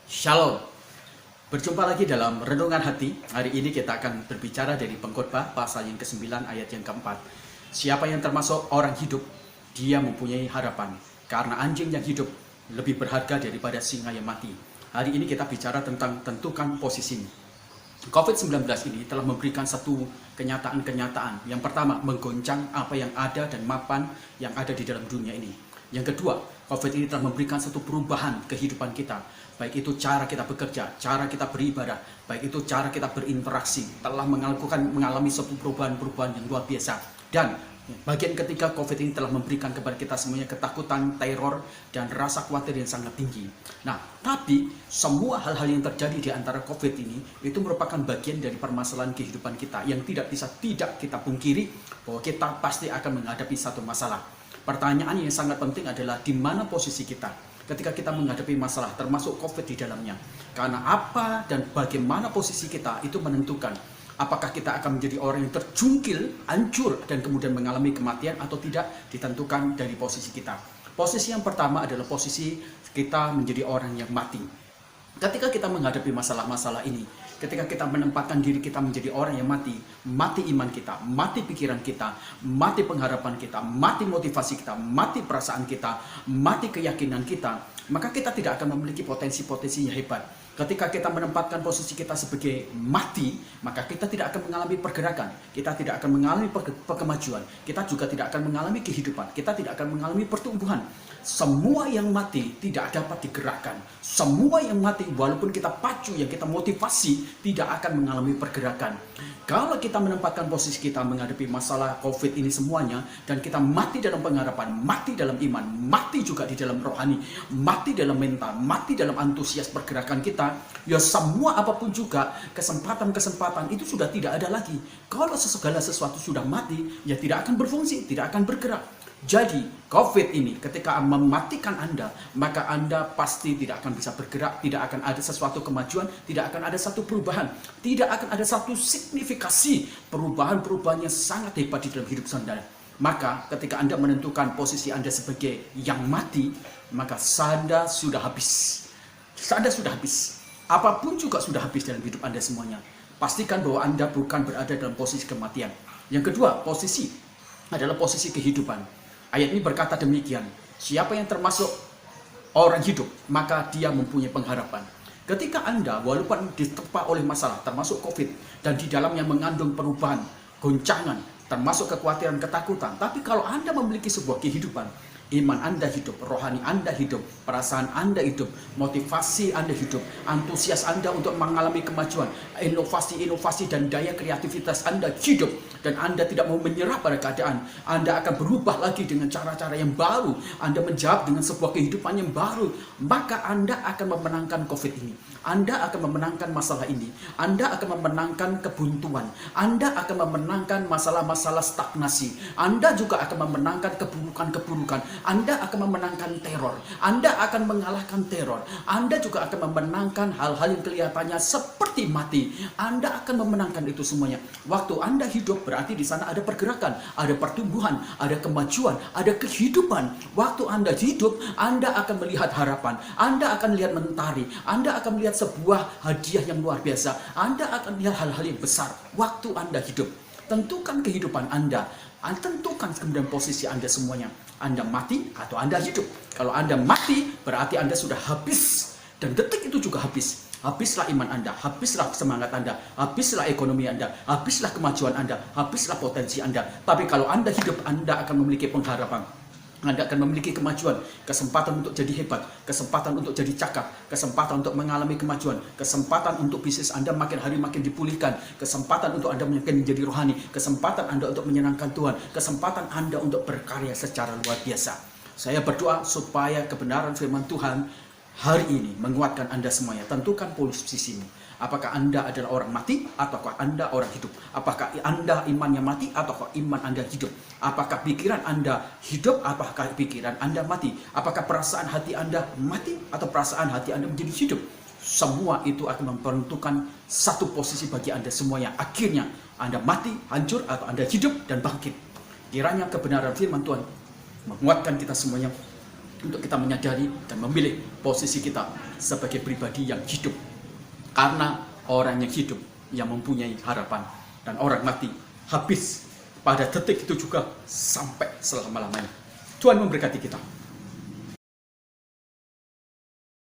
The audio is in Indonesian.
Shalom. Berjumpa lagi dalam Renungan Hati. Hari ini kita akan berbicara dari Pengkhotbah pasal yang ke-9 ayat yang ke-4. Siapa yang termasuk orang hidup, dia mempunyai harapan. Karena anjing yang hidup lebih berharga daripada singa yang mati. Hari ini kita bicara tentang tentukan posisi. COVID-19 ini telah memberikan satu kenyataan-kenyataan. Yang pertama, menggoncang apa yang ada dan mapan yang ada di dalam dunia ini. Yang kedua, COVID ini telah memberikan satu perubahan kehidupan kita. Baik itu cara kita bekerja, cara kita beribadah, baik itu cara kita berinteraksi, telah mengalami suatu perubahan-perubahan yang luar biasa. Dan bagian ketiga, COVID ini telah memberikan kepada kita semuanya ketakutan, teror, dan rasa khawatir yang sangat tinggi. Nah, tapi semua hal-hal yang terjadi di antara COVID ini, itu merupakan bagian dari permasalahan kehidupan kita yang tidak bisa kita pungkiri bahwa kita pasti akan menghadapi satu masalah. Pertanyaan yang sangat penting adalah di mana posisi kita ketika kita menghadapi masalah termasuk COVID di dalamnya. Karena apa dan bagaimana posisi kita itu menentukan apakah kita akan menjadi orang yang terjungkil, hancur, dan kemudian mengalami kematian atau tidak, ditentukan dari posisi kita. Posisi yang pertama adalah posisi kita menjadi orang yang mati. Ketika kita menghadapi masalah-masalah ini, ketika kita menempatkan diri kita menjadi orang yang mati iman kita, mati pikiran kita, mati pengharapan kita, mati motivasi kita, mati perasaan kita, mati keyakinan kita, maka kita tidak akan memiliki potensi-potensi yang hebat. Ketika kita menempatkan posisi kita sebagai mati, maka kita tidak akan mengalami pergerakan, kita tidak akan mengalami kemajuan, kita juga tidak akan mengalami kehidupan, kita tidak akan mengalami pertumbuhan. Semua yang mati tidak dapat digerakkan. Semua yang mati walaupun kita pacu, yang kita motivasi, tidak akan mengalami pergerakan. Kalau kita menempatkan posisi kita menghadapi masalah COVID ini semuanya, dan kita mati dalam pengharapan, mati dalam iman, mati juga di dalam rohani, mati dalam mental, mati dalam antusias pergerakan kita, ya semua apapun juga, kesempatan-kesempatan itu sudah tidak ada lagi. Kalau segala sesuatu sudah mati, ya tidak akan berfungsi, tidak akan bergerak. Jadi, COVID ini ketika mematikan Anda, maka Anda pasti tidak akan bisa bergerak, tidak akan ada sesuatu kemajuan, tidak akan ada satu perubahan, tidak akan ada satu signifikasi perubahan-perubahan yang sangat hebat di dalam hidup Anda. Maka ketika Anda menentukan posisi Anda sebagai yang mati, maka Anda sudah habis. Anda sudah habis. Apapun juga sudah habis dalam hidup Anda semuanya. Pastikan bahwa Anda bukan berada dalam posisi kematian. Yang kedua, posisi adalah posisi kehidupan. Ayat ini berkata demikian, siapa yang termasuk orang hidup, maka dia mempunyai pengharapan. Ketika Anda walaupun diterpa oleh masalah, termasuk COVID, dan di dalamnya mengandung perubahan, goncangan, termasuk kekhawatiran, ketakutan, tapi kalau Anda memiliki sebuah kehidupan, iman Anda hidup, rohani Anda hidup, perasaan Anda hidup, motivasi Anda hidup, antusias Anda untuk mengalami kemajuan, inovasi-inovasi dan daya kreativitas Anda hidup, dan Anda tidak mau menyerah pada keadaan, Anda akan berubah lagi dengan cara-cara yang baru, Anda menjawab dengan sebuah kehidupan yang baru, maka Anda akan memenangkan COVID ini, Anda akan memenangkan masalah ini, Anda akan memenangkan kebuntuan, Anda akan memenangkan masalah-masalah stagnasi, Anda juga akan memenangkan keburukan-keburukan, Anda akan memenangkan teror, Anda akan mengalahkan teror, Anda juga akan memenangkan hal-hal yang kelihatannya seperti mati, Anda akan memenangkan itu semuanya. Waktu Anda hidup berarti di sana ada pergerakan, ada pertumbuhan, ada kemajuan, ada kehidupan. Waktu Anda hidup, Anda akan melihat harapan, Anda akan melihat mentari, Anda akan melihat sebuah hadiah yang luar biasa, Anda akan melihat hal-hal yang besar. Waktu Anda hidup, tentukan kehidupan Anda, tentukan kemudian posisi Anda semuanya. Anda mati atau Anda hidup. Kalau Anda mati, berarti Anda sudah habis. Dan detik itu juga habis. Habislah iman Anda, habislah semangat Anda, habislah ekonomi Anda, habislah kemajuan Anda, habislah potensi Anda. Tapi kalau Anda hidup, Anda akan memiliki pengharapan. Anda akan memiliki kemajuan, kesempatan untuk jadi hebat, kesempatan untuk jadi cakap, kesempatan untuk mengalami kemajuan, kesempatan untuk bisnis Anda makin hari makin dipulihkan, kesempatan untuk Anda makin menjadi rohani, kesempatan Anda untuk menyenangkan Tuhan, kesempatan Anda untuk berkarya secara luar biasa. Saya berdoa supaya kebenaran firman Tuhan hari ini menguatkan Anda semuanya. Tentukan posisimu. Apakah Anda adalah orang mati ataukah Anda orang hidup? Apakah Anda imannya mati ataukah iman Anda hidup? Apakah pikiran Anda hidup apakah pikiran Anda mati? Apakah perasaan hati Anda mati atau perasaan hati Anda menjadi hidup? Semua itu akan menentukan satu posisi bagi Anda semuanya. Akhirnya Anda mati, hancur, atau Anda hidup dan bangkit. Kiranya kebenaran firman Tuhan menguatkan kita semuanya. untuk kita menyadari dan memilih posisi kita sebagai pribadi yang hidup. Karena orang yang hidup yang mempunyai harapan, dan orang mati habis pada detik itu juga sampai selama-lamanya. Tuhan memberkati kita.